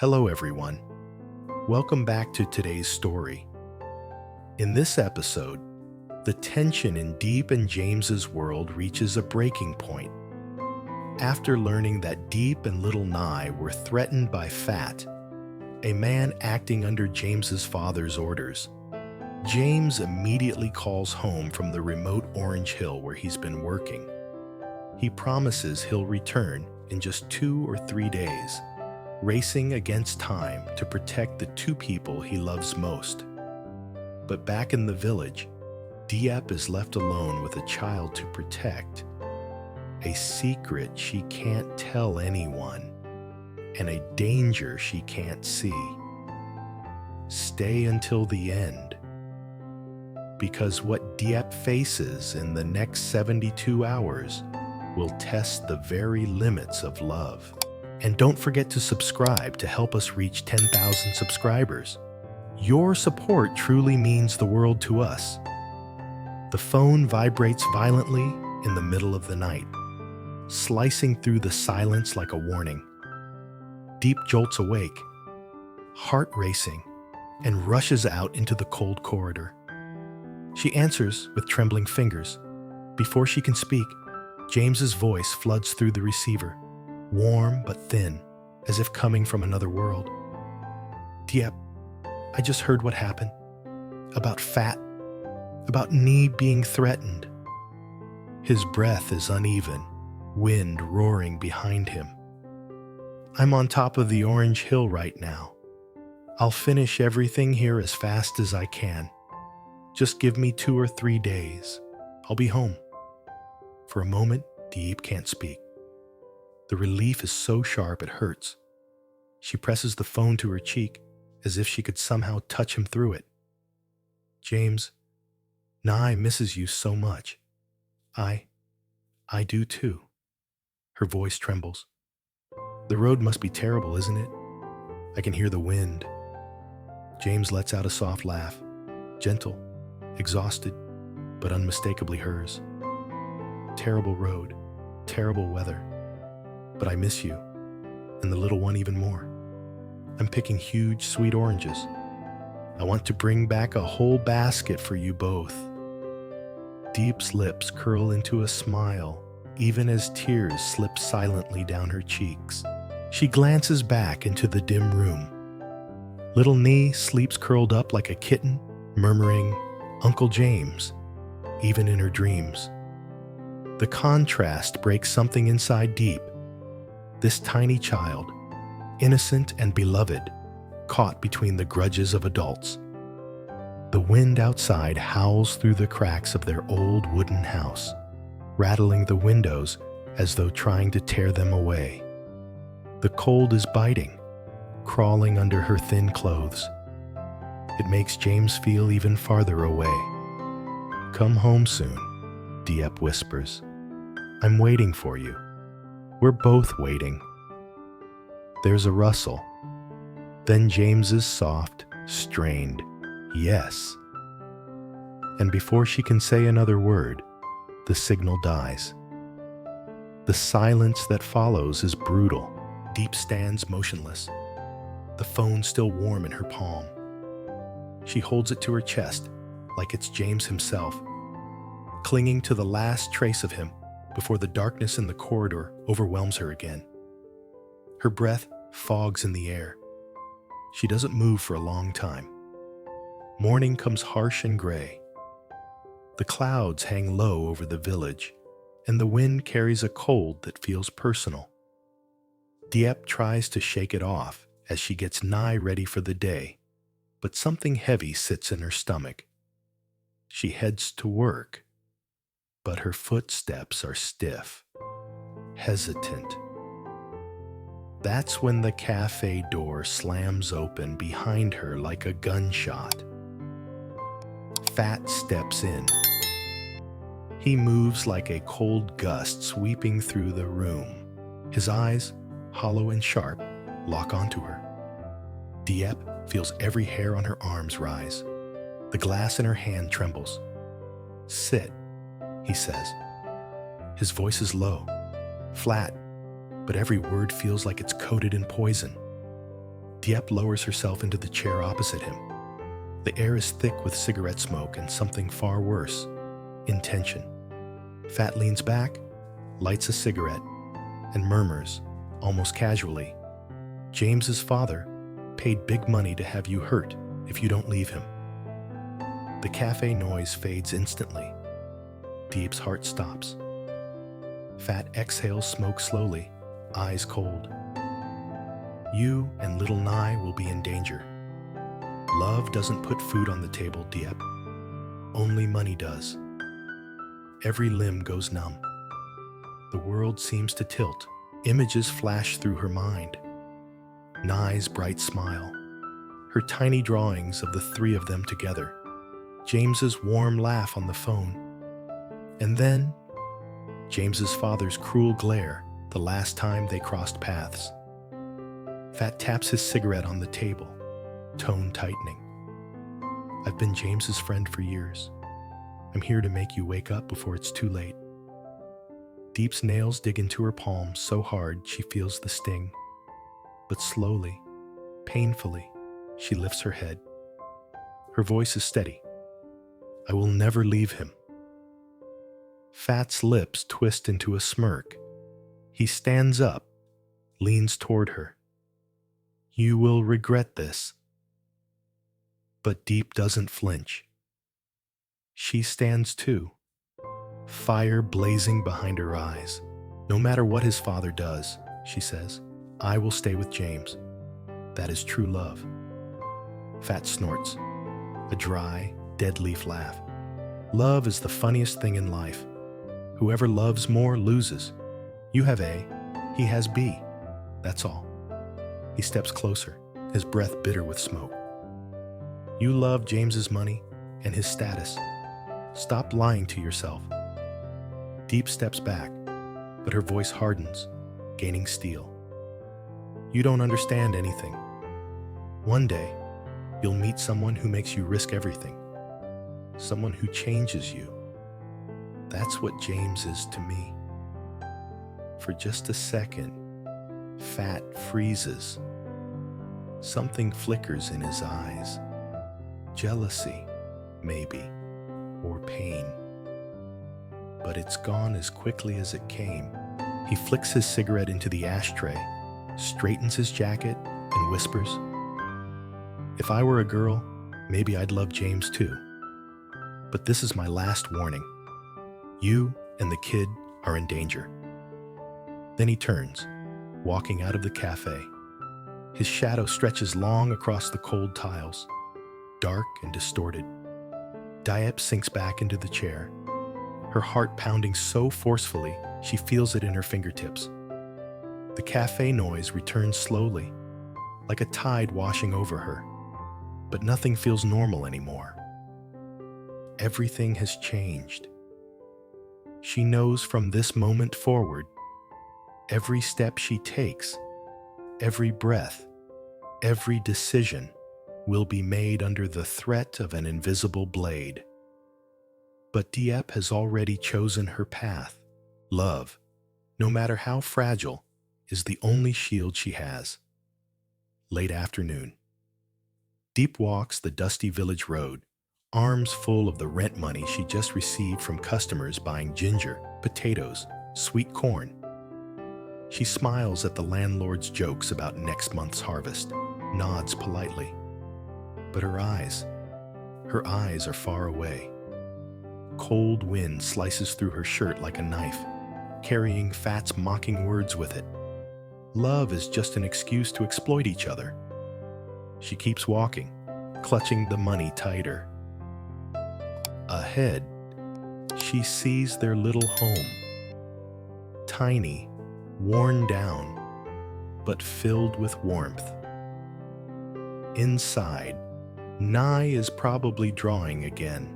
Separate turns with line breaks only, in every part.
Hello, everyone. Welcome back to today's story. In this episode, the tension in Diep and James's world reaches a breaking point. After learning that Diep and little Nhi were threatened by Phat, a man acting under James's father's orders, James immediately calls home from the remote Orange Hill where he's been working. He promises he'll return in just 2 or 3 days, racing against time to protect the 2 people he loves most. But back in the village, Diep is left alone with a child to protect, a secret she can't tell anyone, and a danger she can't see. Stay until the end, because what Diep faces in the next 72 hours will test the very limits of love. And don't forget to subscribe to help us reach 10,000 subscribers. Your support truly means the world to us. The phone vibrates violently in the middle of the night, slicing through the silence like a warning. Diep jolts awake, heart racing, and rushes out into the cold corridor. She answers with trembling fingers. Before she can speak, James's voice floods through the receiver, warm but thin, as if coming from another world. Diep, I just heard what happened. About Phat. About Nhi being threatened. His breath is uneven, wind roaring behind him. I'm on top of the Orange Hill right now. I'll finish everything here as fast as I can. Just give me 2 or 3 days. I'll be home. For a moment, Diep can't speak. The relief is so sharp it hurts. She presses the phone to her cheek as if she could somehow touch him through it. James, Nhi misses you so much. I do too. Her voice trembles. The road must be terrible, isn't it? I can hear the wind. James lets out a soft laugh, gentle, exhausted, but unmistakably hers. Terrible road, terrible weather. But I miss you, and the little one even more. I'm picking huge, sweet oranges. I want to bring back a whole basket for you both. Diep's lips curl into a smile, even as tears slip silently down her cheeks. She glances back into the dim room. Little Nhi sleeps curled up like a kitten, murmuring, "Uncle James," even in her dreams. The contrast breaks something inside Diep. This tiny child, innocent and beloved, caught between the grudges of adults. The wind outside howls through the cracks of their old wooden house, rattling the windows as though trying to tear them away. The cold is biting, crawling under her thin clothes. It makes James feel even farther away. "Come home soon," Diep whispers. "I'm waiting for you. We're both waiting." There's a rustle. Then James's soft, strained yes. And before she can say another word, the signal dies. The silence that follows is brutal. Diep stands motionless, the phone still warm in her palm. She holds it to her chest like it's James himself, clinging to the last trace of him before the darkness in the corridor overwhelms her again. Her breath fogs in the air. She doesn't move for a long time. Morning comes harsh and gray. The clouds hang low over the village, and the wind carries a cold that feels personal. Diep tries to shake it off as she gets Nhi ready for the day, but something heavy sits in her stomach. She heads to work, but her footsteps are stiff, hesitant. That's when the cafe door slams open behind her like a gunshot. Phat steps in. He moves like a cold gust sweeping through the room. His eyes, hollow and sharp, lock onto her. Diep feels every hair on her arms rise. The glass in her hand trembles. "Sit," he says. His voice is low, flat, but every word feels like it's coated in poison. Diep lowers herself into the chair opposite him. The air is thick with cigarette smoke and something far worse, intention. Phat leans back, lights a cigarette, and murmurs, almost casually, "James's father paid big money to have you hurt if you don't leave him." The cafe noise fades instantly. Diep's heart stops. Phat exhales smoke slowly, eyes cold. "You and little Nhi will be in danger. Love doesn't put food on the table, Diep. Only money does." Every limb goes numb. The world seems to tilt. Images flash through her mind. Nhi's bright smile, her tiny drawings of the three of them together, James's warm laugh on the phone, and then James's father's cruel glare the last time they crossed paths. Phat taps his cigarette on the table, tone tightening. "I've been James's friend for years. I'm here to make you wake up before it's too late." Diep's nails dig into her palms so hard she feels the sting. But slowly, painfully, she lifts her head. Her voice is steady. "I will never leave him." Phat's lips twist into a smirk. He stands up, leans toward her. "You will regret this." But Diep doesn't flinch. She stands too, fire blazing behind her eyes. "No matter what his father does," she says, "I will stay with James. That is true love." Phat snorts, a dry, dead leaf laugh. "Love is the funniest thing in life. Whoever loves more loses. You have A, he has B. That's all." He steps closer, his breath bitter with smoke. "You love James's money and his status. Stop lying to yourself." Diep steps back, but her voice hardens, gaining steel. "You don't understand anything. One day, you'll meet someone who makes you risk everything. Someone who changes you. That's what James is to me." For just a second, Phat freezes. Something flickers in his eyes. Jealousy, maybe, or pain. But it's gone as quickly as it came. He flicks his cigarette into the ashtray, straightens his jacket, and whispers, "If I were a girl, maybe I'd love James too. But this is my last warning. You and the kid are in danger." Then he turns, walking out of the cafe. His shadow stretches long across the cold tiles, dark and distorted. Diep sinks back into the chair, her heart pounding so forcefully she feels it in her fingertips. The cafe noise returns slowly, like a tide washing over her, but nothing feels normal anymore. Everything has changed. She knows from this moment forward, every step she takes, every breath, every decision will be made under the threat of an invisible blade. But Diep has already chosen her path. Love, no matter how fragile, is the only shield she has. Late afternoon. Diep walks the dusty village road, arms full of the rent money she just received from customers buying ginger, potatoes, sweet corn. She smiles at the landlord's jokes about next month's harvest, nods politely. But her eyes are far away. Cold wind slices through her shirt like a knife, carrying Phat's mocking words with it. Love is just an excuse to exploit each other. She keeps walking, clutching the money tighter. Ahead, she sees their little home. Tiny, worn down, but filled with warmth. Inside, Nhi is probably drawing again.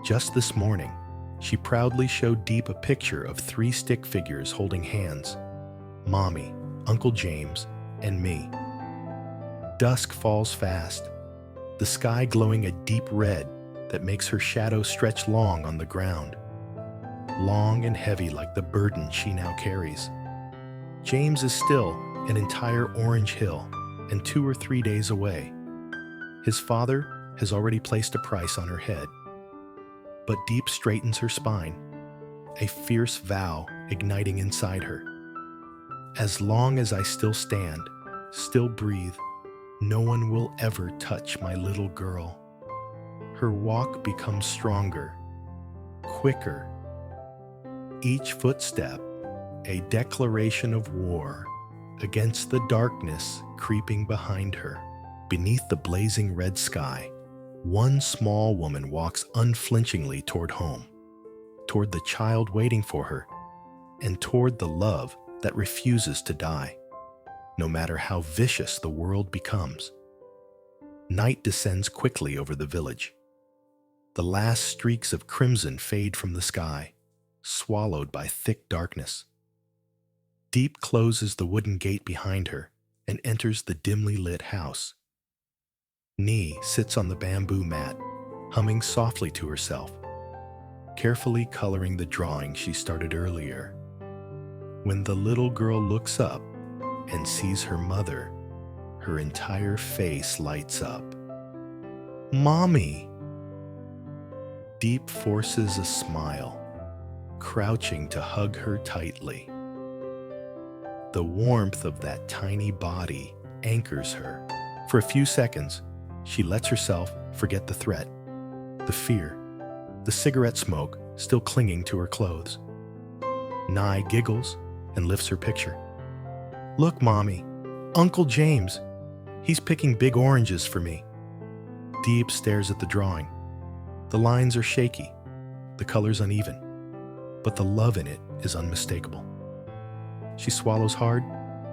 Just this morning, she proudly showed Diep a picture of 3 stick figures holding hands: Mommy, Uncle James, and me. Dusk falls fast, the sky glowing a deep red that makes her shadow stretch long on the ground, long and heavy like the burden she now carries. James is still an entire orange hill, and 2 or 3 days away. His father has already placed a price on her head. But Diep straightens her spine, a fierce vow igniting inside her. As long as I still stand, still breathe, no one will ever touch my little girl. Her walk becomes stronger, quicker. Each footstep, a declaration of war against the darkness creeping behind her. Beneath the blazing red sky, one small woman walks unflinchingly toward home, toward the child waiting for her, and toward the love that refuses to die, no matter how vicious the world becomes. Night descends quickly over the village. The last streaks of crimson fade from the sky, swallowed by thick darkness. Diep closes the wooden gate behind her and enters the dimly lit house. Nhi sits on the bamboo mat, humming softly to herself, carefully coloring the drawing she started earlier. When the little girl looks up and sees her mother, her entire face lights up. "Mommy!" Diep forces a smile, crouching to hug her tightly. The warmth of that tiny body anchors her. For a few seconds, she lets herself forget the threat, the fear, the cigarette smoke still clinging to her clothes. Nhi giggles and lifts her picture. "Look, Mommy, Uncle James. He's picking big oranges for me." Diep stares at the drawing. The lines are shaky, the colors uneven, but the love in it is unmistakable. She swallows hard,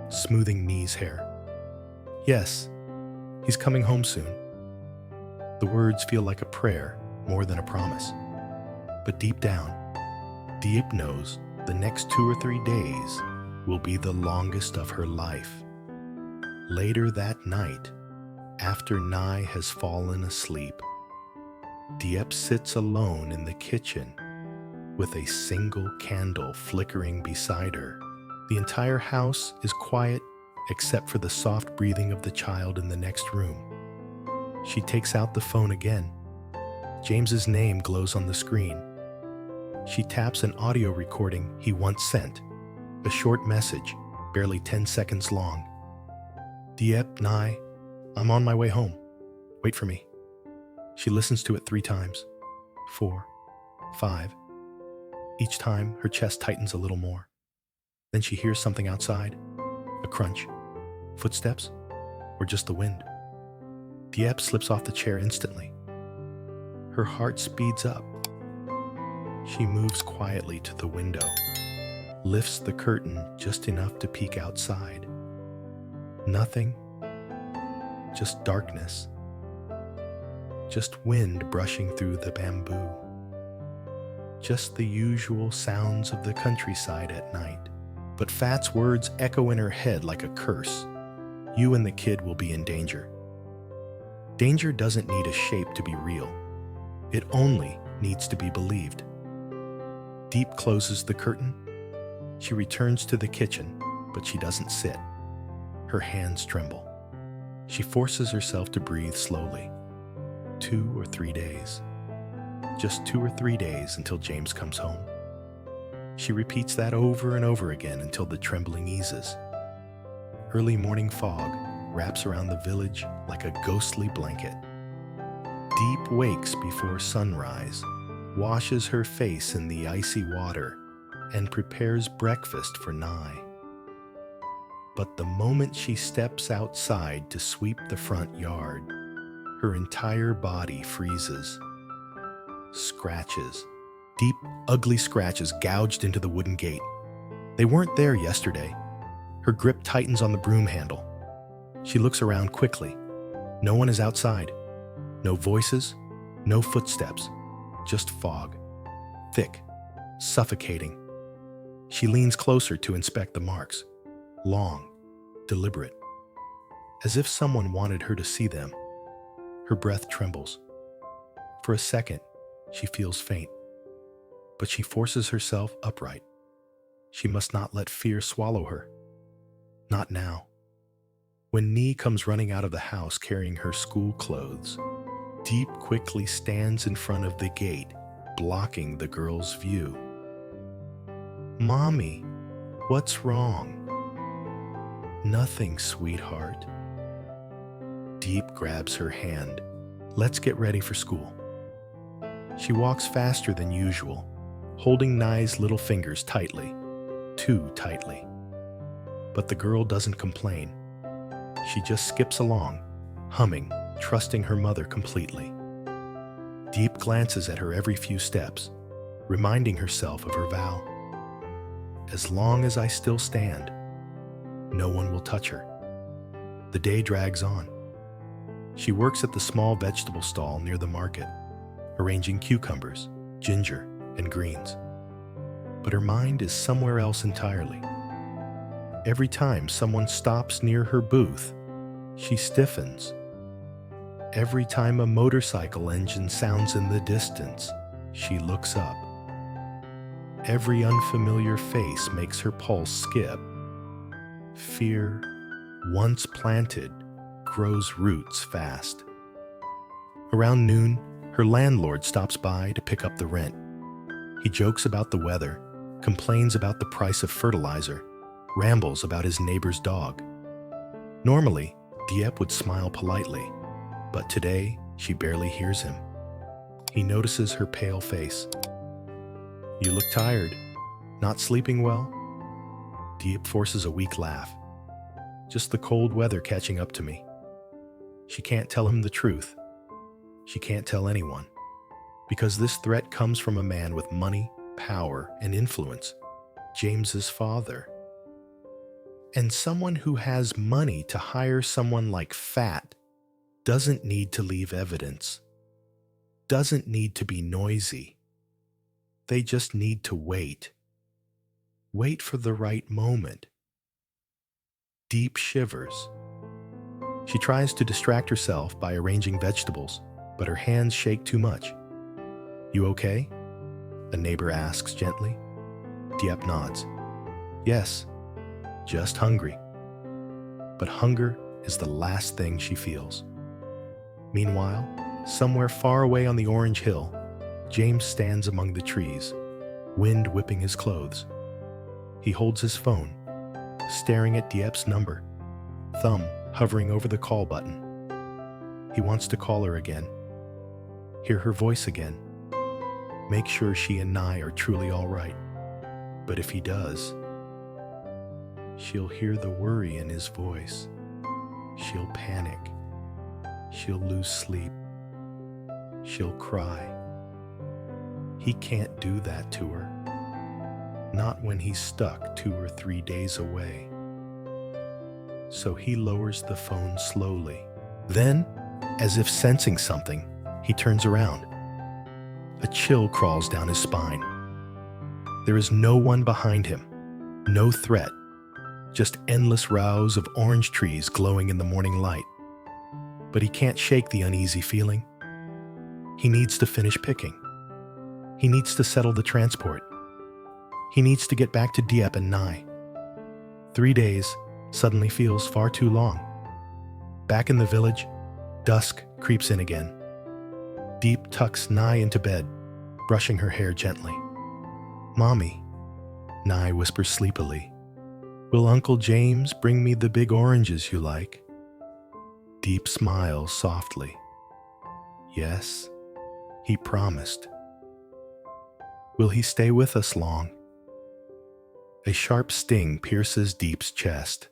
smoothing Nhi's hair. Yes, he's coming home soon. The words feel like a prayer more than a promise. But deep down, Diep knows the next 2 or 3 days will be the longest of her life. Later that night, after Nhi has fallen asleep, Diep sits alone in the kitchen with a single candle flickering beside her. The entire house is quiet except for the soft breathing of the child in the next room. She takes out the phone again. James's name glows on the screen. She taps an audio recording he once sent, a short message, barely 10 seconds long. "Diep, Nhi, I'm on my way home. Wait for me." She listens to it 3 times, 4, 5. Each time, her chest tightens a little more. Then she hears something outside, a crunch, footsteps, or just the wind. Diep slips off the chair instantly. Her heart speeds up. She moves quietly to the window, lifts the curtain just enough to peek outside. Nothing, just darkness, just wind brushing through the bamboo, just the usual sounds of the countryside at night. But Phat's words echo in her head like a curse. You and the kid will be in danger. Danger doesn't need a shape to be real. It only needs to be believed. Diep closes the curtain. She returns to the kitchen, but she doesn't sit. Her hands tremble. She forces herself to breathe slowly. 2 or 3 days. Just 2 or 3 days until James comes home. She repeats that over and over again until the trembling eases. Early morning fog wraps around the village like a ghostly blanket. Diep wakes before sunrise, washes her face in the icy water, and prepares breakfast for Nhi. But the moment she steps outside to sweep the front yard, her entire body freezes. Scratches. Deep, ugly scratches gouged into the wooden gate. They weren't there yesterday. Her grip tightens on the broom handle. She looks around quickly. No one is outside. No voices, no footsteps, just fog. Thick, suffocating. She leans closer to inspect the marks. Long, deliberate. As if someone wanted her to see them. Her breath trembles. For a second, she feels faint. But she forces herself upright. She must not let fear swallow her. Not now. When Nhi comes running out of the house carrying her school clothes, Diep quickly stands in front of the gate, blocking the girl's view. "Mommy, what's wrong?" "Nothing, sweetheart." Diep grabs her hand. "Let's get ready for school." She walks faster than usual, holding Nhi's little fingers tightly, too tightly. But the girl doesn't complain. She just skips along, humming, trusting her mother completely. Diep glances at her every few steps, reminding herself of her vow. As long as I still stand, no one will touch her. The day drags on. She works at the small vegetable stall near the market, arranging cucumbers, ginger, and greens. But her mind is somewhere else entirely. Every time someone stops near her booth, she stiffens. Every time a motorcycle engine sounds in the distance, she looks up. Every unfamiliar face makes her pulse skip. Fear, once planted, grows roots fast. Around noon, her landlord stops by to pick up the rent. He jokes about the weather, complains about the price of fertilizer, rambles about his neighbor's dog. Normally, Diep would smile politely, but today she barely hears him. He notices her pale face. "You look tired. Not sleeping well?" Diep forces a weak laugh. "Just the cold weather catching up to me." She can't tell him the truth. She can't tell anyone, because this threat comes from a man with money, power, and influence, James's father. And someone who has money to hire someone like Phat doesn't need to leave evidence, doesn't need to be noisy. They just need to wait. Wait for the right moment. Diep shivers. She tries to distract herself by arranging vegetables, but her hands shake too much. "You okay?" a neighbor asks gently. Diep nods. "Yes, just hungry." But hunger is the last thing she feels. Meanwhile, somewhere far away on the orange hill, James stands among the trees, wind whipping his clothes. He holds his phone, staring at Diep's number, thumb hovering over the call button. He wants to call her again, hear her voice again, make sure she and Nhi are truly all right. But if he does, she'll hear the worry in his voice. She'll panic. She'll lose sleep. She'll cry. He can't do that to her. Not when he's stuck 2 or 3 days away. So he lowers the phone slowly. Then, as if sensing something, he turns around. A chill crawls down his spine. There is no one behind him, no threat, just endless rows of orange trees glowing in the morning light. But he can't shake the uneasy feeling. He needs to finish picking. He needs to settle the transport. He needs to get back to Diep and Nhi. 3 days suddenly feels far too long. Back in the village, dusk creeps in again. Diep tucks Nhi into bed, brushing her hair gently. "Mommy," Nhi whispers sleepily, "will Uncle James bring me the big oranges you like?" Diep smiles softly. "Yes, he promised." "Will he stay with us long?" A sharp sting pierces Diep's chest.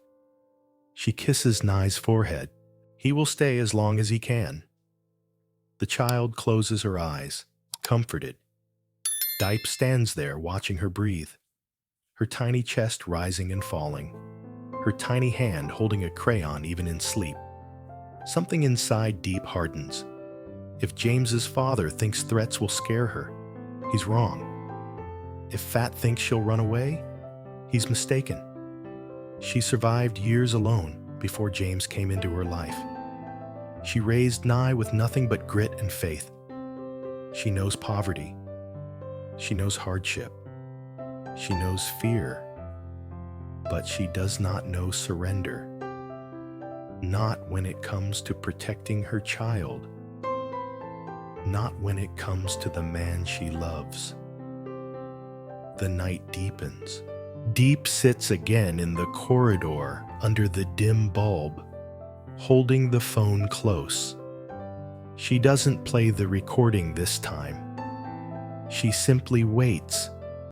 She kisses Nhi's forehead. "He will stay as long as he can." The child closes her eyes, comforted. Diep stands there watching her breathe, her tiny chest rising and falling, her tiny hand holding a crayon even in sleep. Something inside Diep hardens. If James's father thinks threats will scare her, he's wrong. If Phat thinks she'll run away, he's mistaken. She survived years alone before James came into her life. She raised Nhi with nothing but grit and faith. She knows poverty. She knows hardship. She knows fear. But she does not know surrender. Not when it comes to protecting her child. Not when it comes to the man she loves. The night deepens. Diep sits again in the corridor under the dim bulb, holding the phone close. She doesn't play the recording this time. She simply waits,